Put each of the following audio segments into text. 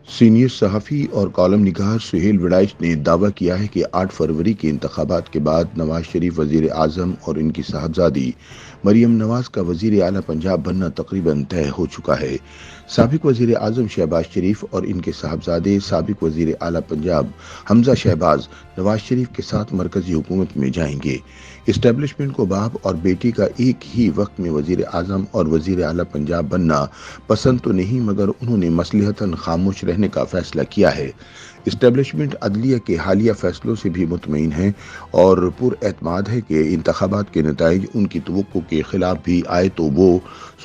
Senior सहाफ़ी और column निगार सुहेल वड़ाइच ने दावा किया है कि 8 फरवरी के इंतखाबात के बाद नवाज शरीफ वजीर आज़म और इनकी साहबजादी मरियम नवाज का वजीर आला पंजाब बनना तकरीबन तय हो चुका है। साबिक वजीर आज़म शहबाज शरीफ और इनके साहबजादे साबिक वजीर आला पंजाब हमजा शहबाज नवाज शरीफ के साथ मरकजी हुकूमत में जाएंगे। इस्टेब्लिशमेंट को बाप और बेटी का एक ही वक्त में वजीर आज़म और वजीर आला पंजाब बनना पसंद तो नहीं, मगर उन्होंने मसलिहतन खामोश रहने का फैसला किया है। इस्टेब्लिशमेंट अदलिया के हालिया फैसलों से भी मुतमईन है और पुरएतमाद है कि इंतखाबात के नताइज उनकी तवक्को के खिलाफ भी आए तो वो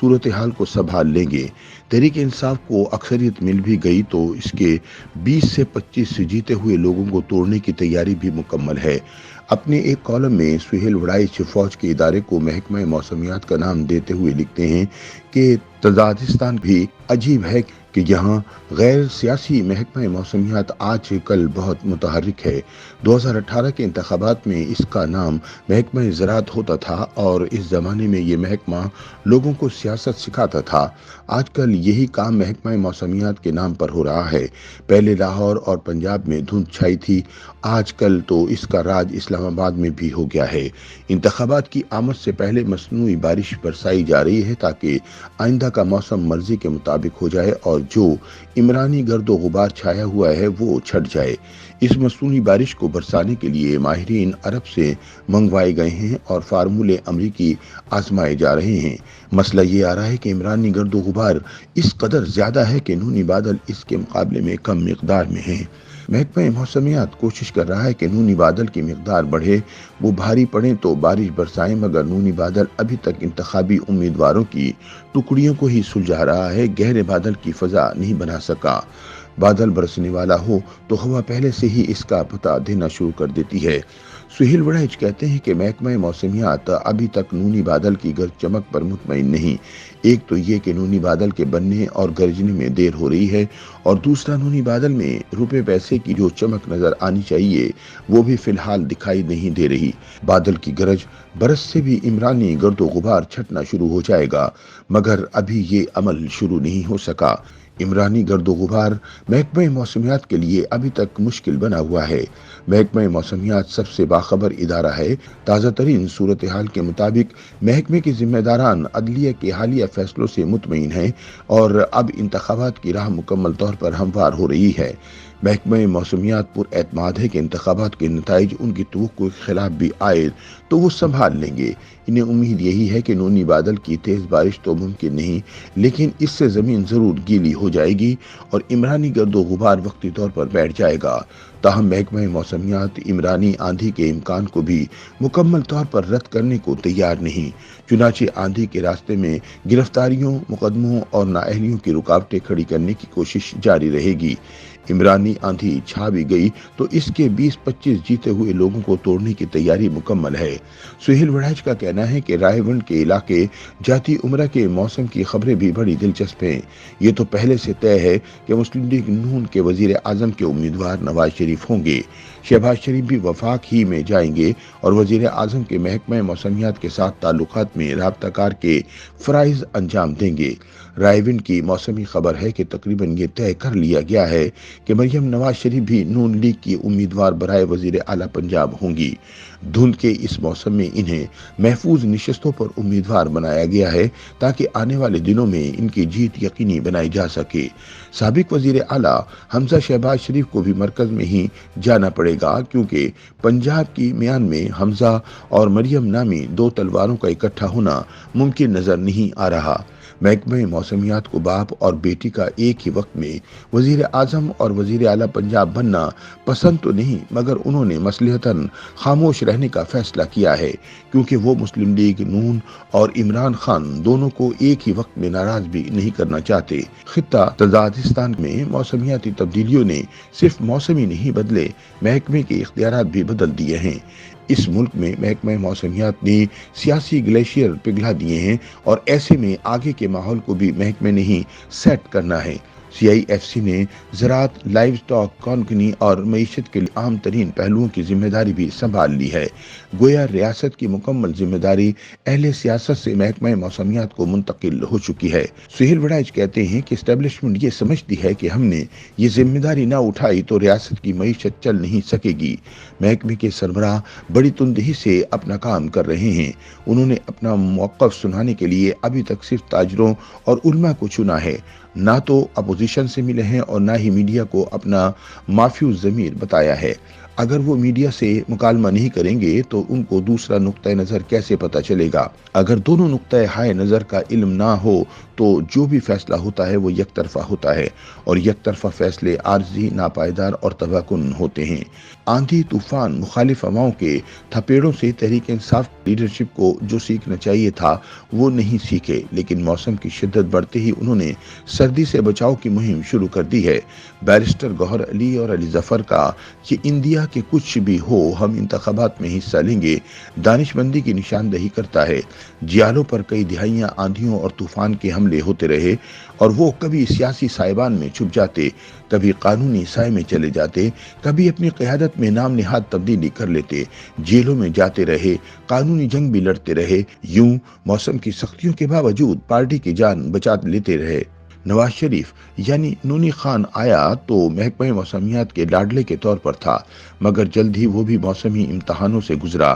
सूरत हाल को संभाल लेंगे। तहरीक इंसाफ को अक्सरियत मिल भी गई तो इसके 20 से 25 जीते हुए लोगों को तोड़ने की तैयारी भी मुकम्मल है। अपने एक कॉलम में सुहेल वड़ाइच फौज के इदारे को महकमा मौसमियात का नाम देते हुए लिखते हैं कि तजाकिस्तान भी अजीब है कि यहाँ गैर सियासी महकमा मौसमियात आज कल बहुत मुतहर्रिक है। 2018 के इंतखाबात में इसका नाम महकमा ज़राअत होता था और इस ज़माने में ये महकमा लोगों को सियासत सिखाता था। आजकल यही काम महकमा मौसमियात के नाम पर हो रहा है। पहले लाहौर और पंजाब में धुंध छाई थी, आजकल तो इसका राज इस्लामाबाद में भी हो गया है। इंतखाबात की आमद से पहले मसनूई बारिश बरसाई जा रही है ताकि आइंदा का मौसम मर्जी के मुताबिक हो जाए और जो इमरानी गर्दो गुबार छाया हुआ है वो छट जाए। इस मसनूई बारिश को बरसाने के लिए माहिरीन अरब से मंगवाए गए हैं और फार्मूले अमरीकी आजमाए जा रहे हैं। मसला ये आ रहा है कि इमरानी गर्दो गुबार इस कदर ज्यादा है कि नूनी बादल इसके मुकाबले में कम मिकदार में हैं। महकमा मौसमियात कोशिश कर रहा है कि नूनी बादल की मिकदार बढ़े, वो भारी पड़े तो बारिश बरसाएं, मगर नूनी बादल अभी तक इंतखाबी उम्मीदवारों की टुकड़ियों को ही सुलझा रहा है, गहरे बादल की फजा नहीं बना सका। बादल बरसने वाला हो तो हवा पहले से ही इसका पता देना शुरू कर देती है। सुहेल वड़ाइच कहते हैं कि महकमा मौसमियात अभी तक नूनी बादल की गर्ज चमक पर मुतमईन नहीं। एक तो ये कि नूनी बादल के बनने और गरजने में देर हो रही है और दूसरा नूनी बादल में रुपए पैसे की जो चमक नजर आनी चाहिए वो भी फिलहाल दिखाई नहीं दे रही। बादल की गरज बरस से भी इमरानी गर्दो गुबार छटना शुरू हो जाएगा, मगर अभी ये अमल शुरू नहीं हो सका। इमरानी गर्दो गुबार महकमा मौसमियात के लिए अभी तक मुश्किल बना हुआ है। महकमा मौसमियात सबसे बाखबर इदारा है। ताज़ा तरीन सूरत हाल के मुताबिक महकमे के जिम्मेदारान अदलिया के हालिया फैसलों से मुतमईन हैं और अब इंतखाबात की राह मुकम्मल तौर पर हमवार हो रही है। महकमा मौसमियात पुरएतमाद है कि इंतखाबात के नताइज उनकी तवक्को के खिलाफ भी आए तो वो संभाल लेंगे। इन्हें उम्मीद यही है कि नूनी बादल की तेज बारिश तो मुमकिन नहीं, लेकिन इससे जमीन जरूर गीली हो जाएगी और इमरानी गर्दो गुबार वक्ती तौर पर बैठ जाएगा। ताहम महकमा मौसमियात इमरानी आंधी के इम्कान को भी मुकम्मल तौर पर रद्द करने को तैयार नहीं। चुनाचे आंधी के रास्ते में गिरफ्तारियों, मुकदमों और नाअहलियों की रुकावटें खड़ी करने की कोशिश जारी रहेगी। इमरानी आंधी छा भी गई तो इसके 20-25 जीते हुए लोगों को तोड़ने की तैयारी मुकम्मल है। सुहेल वड़ाइच का कहना है कि रायवंड के इलाके जाती उम्र के मौसम की खबरें भी बड़ी दिलचस्प हैं। ये तो पहले से तय है कि मुस्लिम लीग नून के वजीर आजम के उम्मीदवार नवाज शरीफ होंगे। शहबाज शरीफ भी वफाक ही में जाएंगे और वजीर आजम के महकमा मौसमियात के साथ ताल्लुकात में राब्ताकार के फराइज अंजाम देंगे। रायविंड की मौसमी खबर है कि तकरीबन ये तय कर लिया गया है कि मरियम नवाज शरीफ भी नून लीग की उम्मीदवार बराए वजीर आला पंजाब होंगी। धुंध के इस मौसम में इन्हें महफूज निशस्तों पर उम्मीदवार बनाया गया है ताकि आने वाले दिनों में इनकी जीत यकीनी बनाई जा सके। साबिक वजीर आला हमजा शहबाज शरीफ को भी मरकज में ही जाना पड़ेगा, क्योंकि पंजाब की म्यान में हमजा और मरियम नामी दो तलवारों का इकट्ठा होना मुमकिन नजर नहीं आ रहा। महकमा मौसमियात को बाप और बेटी का एक ही वक्त में वजीर आजम और वजीर आला पंजाब बनना पसंद तो नहीं, मगर उन्होंने मसलिहतन खामोश रहने का फैसला किया है, क्योंकि वो मुस्लिम लीग नून और इमरान खान दोनों को एक ही वक्त में नाराज भी नहीं करना चाहते। खित्ता तजाकिस्तान में मौसमियाती तब्दीलियों ने सिर्फ मौसम ही नहीं बदले, महकमे के इख्तियारात भी बदल दिए हैं। इस मुल्क में महकमा मौसमियात ने सियासी ग्लेशियर पिघला दिए हैं और ऐसे में आगे के माहौल को भी महकमे ने ही सेट करना है। CIFC ने ज़राअत, लाइव स्टॉक, कॉनकनी और मईशत के अहम तरीन पहलुओं की जिम्मेदारी भी संभाल ली है। गोया रियासत की मुकम्मल जिम्मेदारी अहले सियासत से महकमा मौसमियात को मुंतकिल हो चुकी है। सुहेल वड़ाइच कहते हैं कि एस्टेब्लिशमेंट ये समझती है कि हमने ये जिम्मेदारी ना उठाई तो रियासत की मईशत चल नहीं सकेगी। महकमे के सरबराह बड़ी तुंदही से अपना काम कर रहे हैं। उन्होंने अपना मौक़िफ़ सुनाने के लिए अभी तक सिर्फ ताजरों और उलमा को चुना है, ना तो अपोजिशन से मिले हैं और ना ही मीडिया को अपना माफ्यूज ज़मीर बताया है। अगर वो मीडिया से मुकालमा नहीं करेंगे तो उनको दूसरा नुक्ता नज़र कैसे पता चलेगा। अगर दोनों नुक्ता हाय नज़र का इल्म ना हो तो जो भी फैसला होता है वो एक तरफा होता है और एक तरफा फैसले आर्जी, नापायदार और तबाहकुन होते हैं। आंधी तूफान मुखालिफ हवाओं के थपेड़ों से तहरीक इंसाफ लीडरशिप को जो सीखना चाहिए था वो नहीं सीखे, लेकिन मौसम की शिद्दत बढ़ते ही उन्होंने सर्दी से बचाव की मुहिम शुरू कर दी है। बैरिस्टर गौहर अली और अली जफर का कि इंडिया के कुछ भी हो हम इंतखाबात में हिस्सा लेंगे दानिशमंदी की निशानदही करता है। जियालों पर कई दिहाइयां आंधियों और तूफान के हमले होते रहे और वो कभी सियासी साइबान में छुप जाते, कभी कानूनी साए में चले जाते, कभी अपनी क़यादत में नाम निहाद तब्दीली कर लेते, जेलों में जाते रहे, कानूनी जंग भी लड़ते रहे। यूं मौसम की सख्तियों के बावजूद पार्टी की जान बचा लेते रहे। नवाज शरीफ यानी नूनी खान आया तो महकमा मौसमियात के लाडले के तौर पर था, मगर जल्द ही वो भी मौसमी इम्तहानों से गुजरा।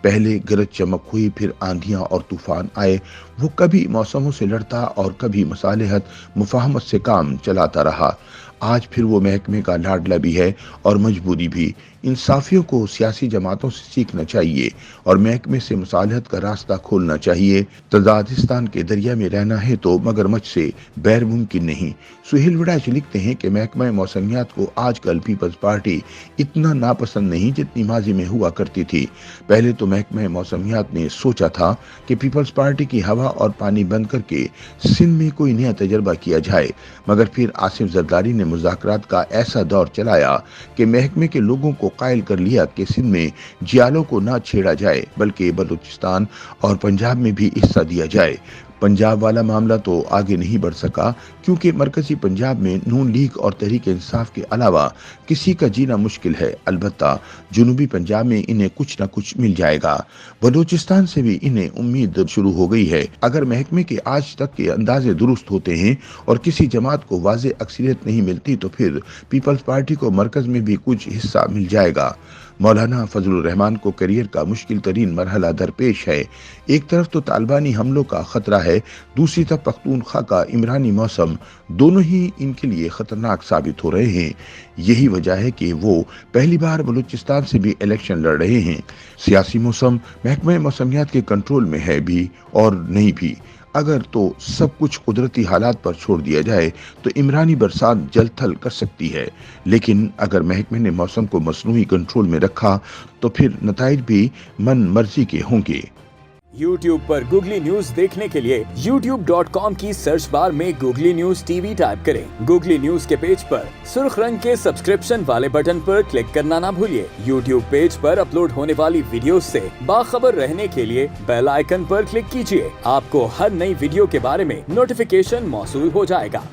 पहले गरज चमक हुई, फिर आंधियां और तूफान आए। वो कभी मौसमों से लड़ता और कभी मसालिहत मुफाहमत से काम चलाता रहा। आज फिर वो महकमे का लाडला भी है और मजबूरी भी। इंसाफियों को सियासी जमातों से सीखना चाहिए और महकमे से मुसालहत का रास्ता खोलना चाहिए। तजादिस्तान के दरिया में रहना है तो मगरमच्छ से बैर मुमकिन नहीं। सुहेल वड़ाइच लिखते हैं कि महकमा मौसमियात को आजकल पीपल्स पार्टी इतना नापसंद नहीं जितनी माजी में हुआ करती थी। पहले तो महकमा मौसमियात ने सोचा था कि पीपल्स पार्टी की हवा और पानी बंद करके सिंध में कोई नया तजर्बा किया जाए, मगर फिर आसिफ जरदारी ने मुज़ाकरात का ऐसा दौर चलाया कि महकमे के लोगों को कायल कर लिया कि सिंध में जियालों को ना छेड़ा जाए बल्कि बलूचिस्तान और पंजाब में भी हिस्सा दिया जाए। पंजाब वाला मामला तो आगे नहीं बढ़ सका क्योंकि मरकजी पंजाब में नून लीग और तहरीक इंसाफ के अलावा किसी का जीना मुश्किल है। अलबत्ता जुनूबी पंजाब में इन्हें कुछ न कुछ मिल जाएगा। बलूचिस्तान से भी इन्हें उम्मीद शुरू हो गई है। अगर महकमे के आज तक के अंदाजे दुरुस्त होते हैं और किसी जमात को वाज़े अक्सरियत नहीं मिलती तो फिर पीपल्स पार्टी को मरकज में भी कुछ हिस्सा मिल जाएगा। मौलाना फजलुर रहमान को करियर का मुश्किल तरीन मरहला दरपेश है। एक तरफ तो तालिबानी हमलों का खतरा है, दूसरी तरफ पख्तूनख्वा का इमरानी मौसम, दोनों ही इनके लिए खतरनाक साबित हो रहे हैं। यही वजह है कि वो पहली बार बलूचिस्तान से भी इलेक्शन लड़ रहे हैं। सियासी मौसम महकमा मौसमियात के कंट्रोल में है भी और नहीं भी। अगर तो सब कुछ कुदरती हालात पर छोड़ दिया जाए तो इमरानी बरसात जल थल कर सकती है, लेकिन अगर महकमे ने मौसम को मसनूई कंट्रोल में रखा तो फिर नताइज भी मन मर्जी के होंगे। YouTube पर गूगली न्यूज देखने के लिए youtube.com की सर्च बार में गूगली न्यूज टीवी टाइप करें। गूगली न्यूज के पेज पर सुर्ख रंग के सब्सक्रिप्शन वाले बटन पर क्लिक करना ना भूलिए। YouTube पेज पर अपलोड होने वाली वीडियो से बाखबर रहने के लिए बेल आइकन पर क्लिक कीजिए। आपको हर नई वीडियो के बारे में नोटिफिकेशन मौसूल हो जाएगा।